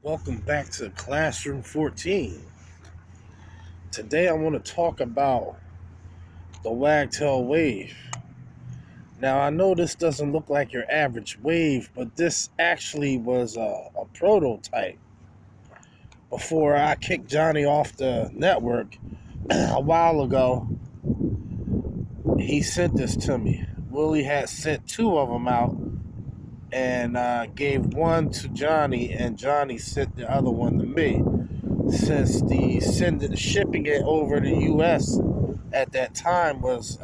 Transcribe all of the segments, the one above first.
Welcome back to Classroom 14. Today I want to talk about the Wagtail wave. Now I know this doesn't look like your average wave, but this actually was a prototype. Before I kicked Johnny off the network a while ago, he sent this to me. Willie had sent two of them out and gave one to Johnny, and Johnny sent the other one to me. Since the shipping it over to U.S. at that time was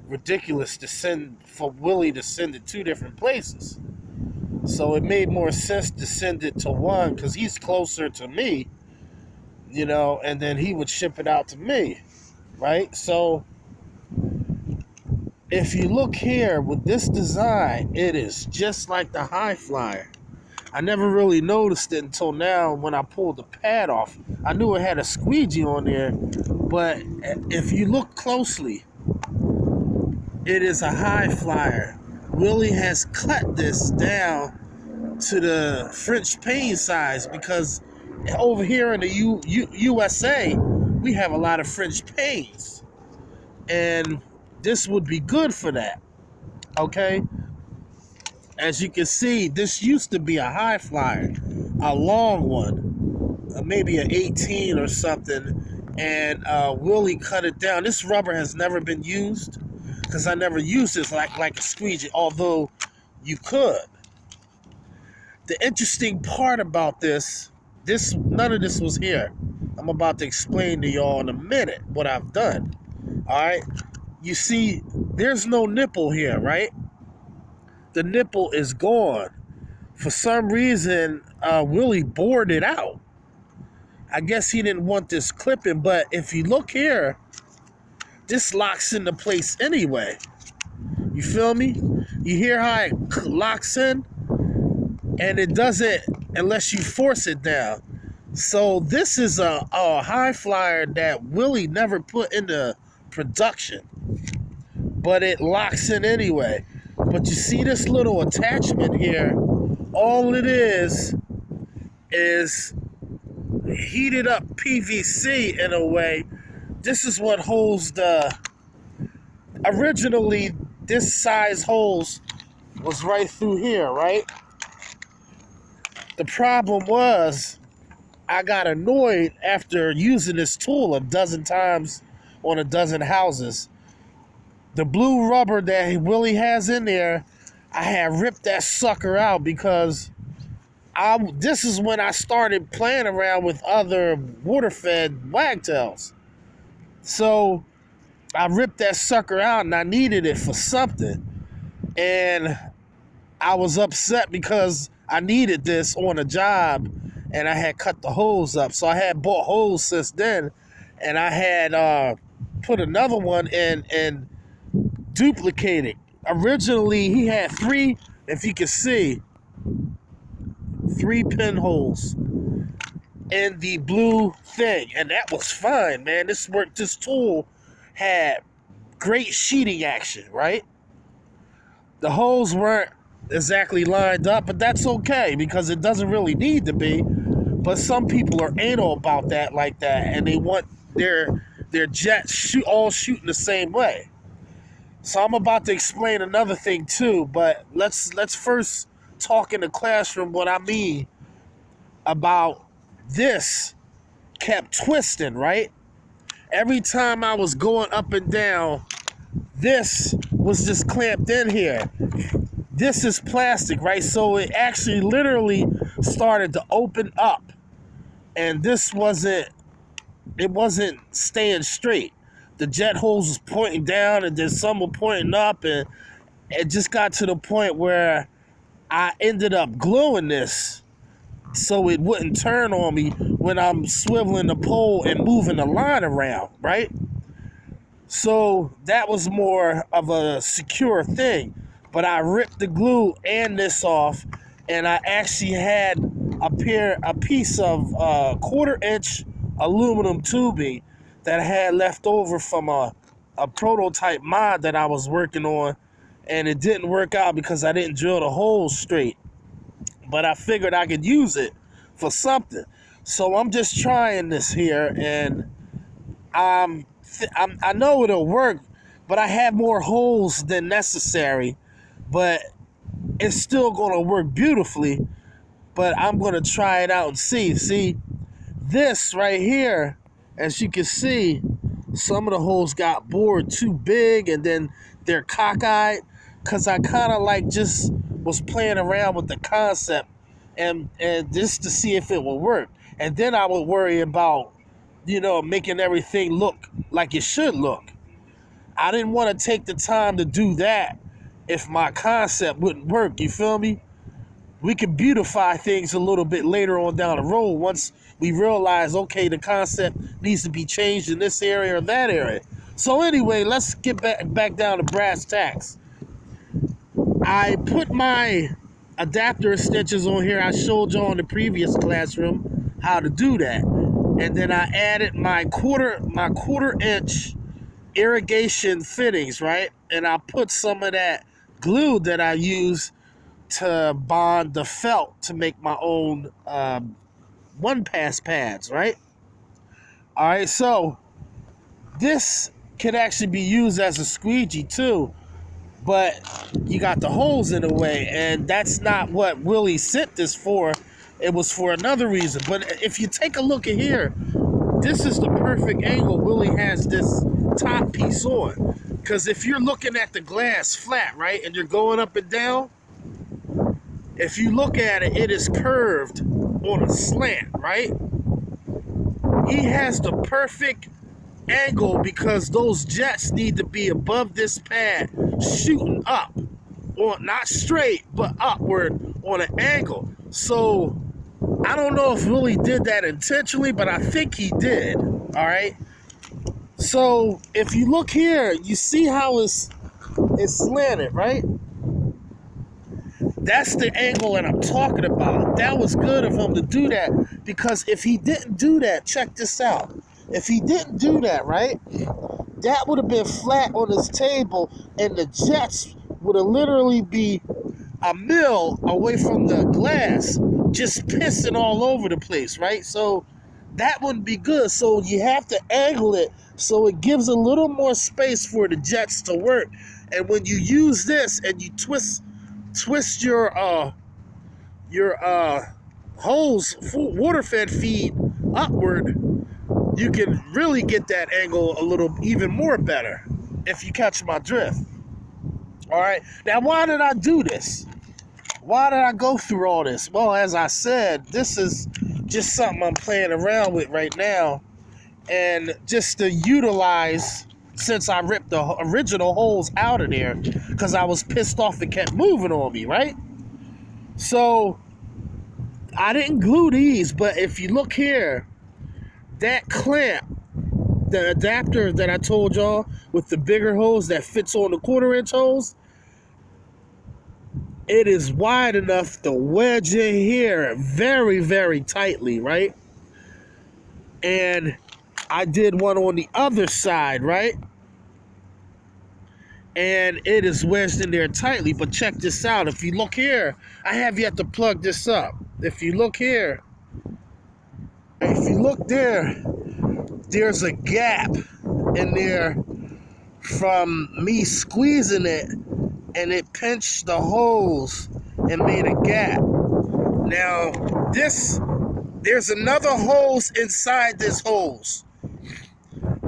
ridiculous for Willie to send it two different places. So it made more sense to send it to one because he's closer to me, and then he would ship it out to me, right? So if you look here with this design, it is just like the High Flyer. I never really noticed it until now when I pulled the pad off. I knew it had a squeegee on there, but if you look closely, it is a High Flyer. Willie has cut this down to the French pane size because over here in the USA, we have a lot of French panes. And this would be good for that, okay? As you can see, this used to be a High Flyer, a long one, maybe an 18 or something, and Willie cut it down. This rubber has never been used because I never used this like a squeegee, although you could. The interesting part about this, none of this was here. I'm about to explain to y'all in a minute what I've done. All right? You see, there's no nipple here, right? The nipple is gone. For some reason, Willie bored it out. I guess he didn't want this clipping, but if you look here, this locks into place anyway. You feel me? You hear how it locks in? And it doesn't unless you force it down. So this is a High Flyer that Willie never put into production, but it locks in anyway. But you see this little attachment here, all it is heated up PVC in a way. This is what holds originally this size holes was right through here, right? The problem was I got annoyed after using this tool a dozen times on a dozen houses. The blue rubber that Willie has in there, I had ripped that sucker out because this is when I started playing around with other water-fed wagtails. So I ripped that sucker out and I needed it for something. And I was upset because I needed this on a job and I had cut the holes up. So I had bought holes since then, and I had put another one in and duplicated. Originally, he had three, if you can see, 3 pinholes in the blue thing, and that was fine, man. This tool had great sheeting action, right? The holes weren't exactly lined up, but that's okay because it doesn't really need to be. But some people are anal about that like that, and they want their jets all shooting the same way. So I'm about to explain another thing too, but let's first talk in the classroom what I mean about this kept twisting, right? Every time I was going up and down, this was just clamped in here. This is plastic, right? So it actually literally started to open up, and it wasn't staying straight. The jet holes was pointing down, and then some were pointing up, and it just got to the point where I ended up gluing this so it wouldn't turn on me when I'm swiveling the pole and moving the line around, right? So that was more of a secure thing. But I ripped the glue and this off, and I actually had a piece of 1/4-inch aluminum tubing that I had left over from a prototype mod that I was working on, and it didn't work out because I didn't drill the holes straight. But I figured I could use it for something. So I'm just trying this here, and I know it'll work, but I have more holes than necessary. But it's still gonna work beautifully. But I'm gonna try it out and see. See, this right here, as you can see, some of the holes got bored too big, and then they're cockeyed, because I kind of like just was playing around with the concept and just to see if it will work. And then I would worry about, making everything look like it should look. I didn't want to take the time to do that if my concept wouldn't work. You feel me? We can beautify things a little bit later on down the road once we realize, okay, the concept needs to be changed in this area or that area. So anyway, let's get back down to brass tacks. I put my adapter extensions on here. I showed you on the previous classroom how to do that. And then I added my quarter inch irrigation fittings, right? And I put some of that glue that I use to bond the felt to make my own one pass pads, right? All right, so this can actually be used as a squeegee too, but you got the holes in the way, and that's not what Willie sent this for. It was for another reason. But if you take a look at here, this is the perfect angle Willie has this top piece on. Because if you're looking at the glass flat, right, and you're going up and down, if you look at it, it is curved on a slant, right? He has the perfect angle because those jets need to be above this pad, shooting up, or not straight, but upward on an angle. So I don't know if Willie did that intentionally, but I think he did. All right. So if you look here, you see how it's slanted, right? That's the angle that I'm talking about. That was good of him to do that, because if he didn't do that, check this out. If he didn't do that, right, that would have been flat on his table, and the jets would have literally be a mil away from the glass, just pissing all over the place, right? So that wouldn't be good. So you have to angle it so it gives a little more space for the jets to work. And when you use this and you twist your hose, water fed feed upward, you can really get that angle a little even more better, if you catch my drift. All right. Now, why did I do this? Why did I go through all this? Well, as I said, this is just something I'm playing around with right now, and just to utilize, since I ripped the original holes out of there because I was pissed off it kept moving on me, right? So I didn't glue these, but if you look here, that clamp, the adapter that I told y'all with the bigger hose that fits on the 1/4 inch hose, it is wide enough to wedge in here very, very tightly, right? And I did one on the other side, right? And it is wedged in there tightly. But check this out. If you look here, I have yet to plug this up. If you look here, if you look there, there's a gap in there from me squeezing it, and it pinched the hose and made a gap. Now, there's another hose inside this hose.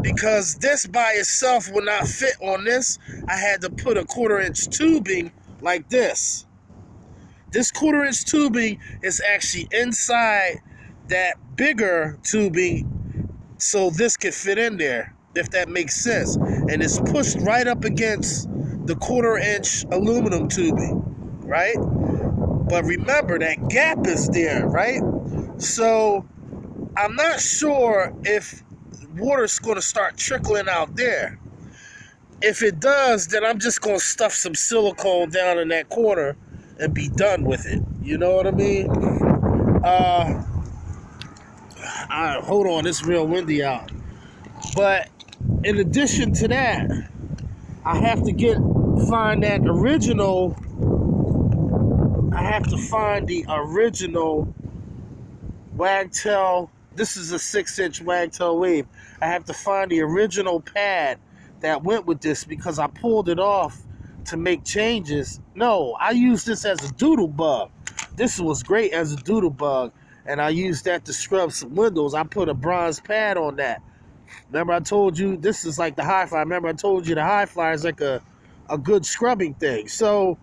Because this by itself will not fit on this, I had to put a 1/4 inch tubing like this. This 1/4 inch tubing is actually inside that bigger tubing, so this could fit in there, if that makes sense. And it's pushed right up against the 1/4 inch aluminum tubing, right? But remember, that gap is there, right? So I'm not sure if water's going to start trickling out there. If it does, then I'm just going to stuff some silicone down in that corner and be done with it. You know what I mean? Hold on, it's real windy out. But in addition to that, I have to find that original. I have to find the original Wagtail. This is a 6-inch Wagtail wave. I have to find the original pad that went with this because I pulled it off to make changes. No, I used this as a doodle bug. This was great as a doodle bug, and I used that to scrub some windows. I put a bronze pad on that. Remember I told you this is like the high flyer. Remember I told you the high flyer is like a good scrubbing thing. So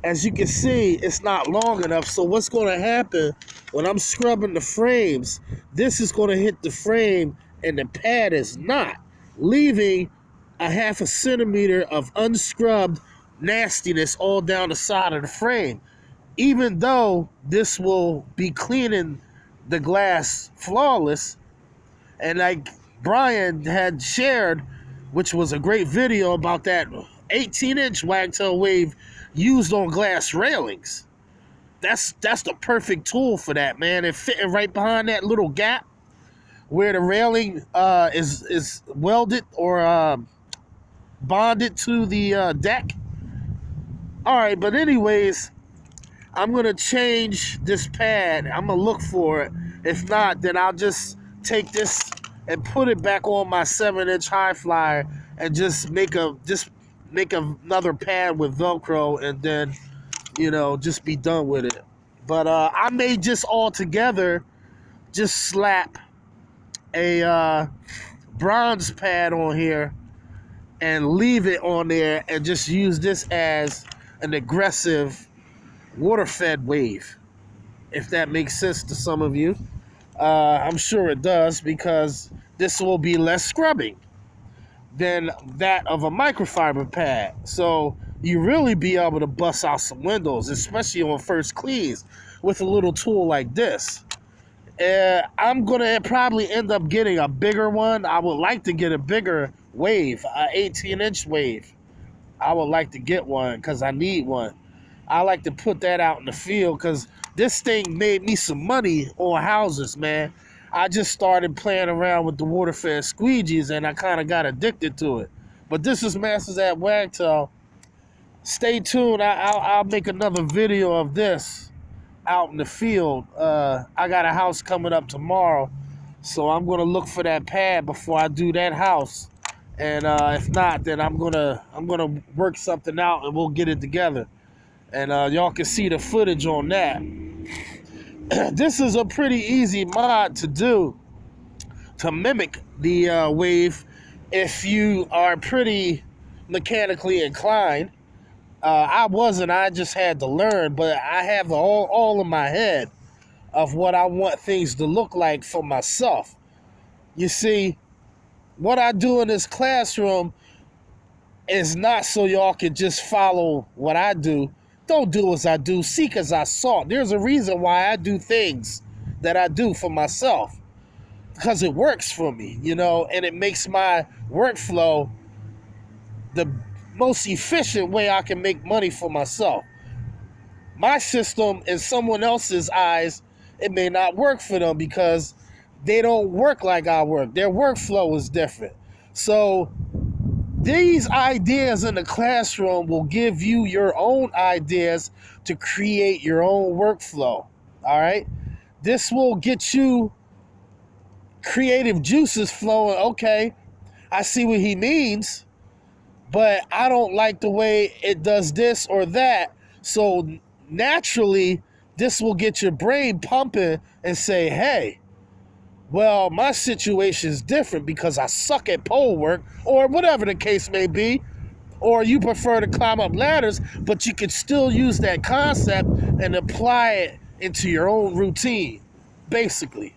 as you can see, it's not long enough. So what's going to happen when I'm scrubbing the frames, this is going to hit the frame and the pad is not, leaving a 1/2 centimeter of unscrubbed nastiness all down the side of the frame. Even though this will be cleaning the glass flawless, and like Brian had shared, which was a great video about that 18-inch Wagtail wave used on glass railings. That's the perfect tool for that, man. It fitting right behind that little gap where the railing is welded or bonded to the deck. All right, but anyways, I'm gonna change this pad. I'm gonna look for it. If not, then I'll just take this and put it back on my 7-inch high flyer and just make another pad with Velcro, and then, you know, just be done with it. But I may just altogether just slap a bronze pad on here and leave it on there and just use this as an aggressive water-fed wave, if that makes sense to some of you. I'm sure it does, because this will be less scrubbing than that of a microfiber pad. So you really be able to bust out some windows, especially on first cleans, with a little tool like this. I'm gonna probably end up getting a bigger one. I would like to get a bigger wave, an 18-inch wave. I would like to get one because I need one. I like to put that out in the field because this thing made me some money on houses, man. I just started playing around with the water-fed squeegees, and I kind of got addicted to it. But this is Masters at Wagtail. Stay tuned. I'll make another video of this out in the field. I got a house coming up tomorrow, so I'm going to look for that pad before I do that house. And if not, then I'm gonna work something out and we'll get it together. And y'all can see the footage on that. This is a pretty easy mod to do to mimic the wave if you are pretty mechanically inclined. I wasn't. I just had to learn, but I have all in my head of what I want things to look like for myself. You see, what I do in this classroom is not so y'all can just follow what I do. Don't do as I do, seek as I sought. There's a reason why I do things that I do for myself, because it works for me, you know, and it makes my workflow the most efficient way I can make money for myself. My system, in someone else's eyes, it may not work for them because they don't work like I work. Their workflow is different. So these ideas in the classroom will give you your own ideas to create your own workflow. All right? This will get you creative juices flowing. Okay, I see what he means, but I don't like the way it does this or that. So naturally, this will get your brain pumping and say, hey, well, my situation is different because I suck at pole work, or whatever the case may be, or you prefer to climb up ladders, but you can still use that concept and apply it into your own routine, basically.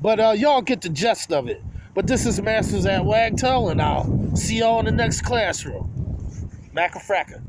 But y'all get the gist of it. But this is Masters at Wagtail, and I'll see y'all in the next classroom. Macafracka.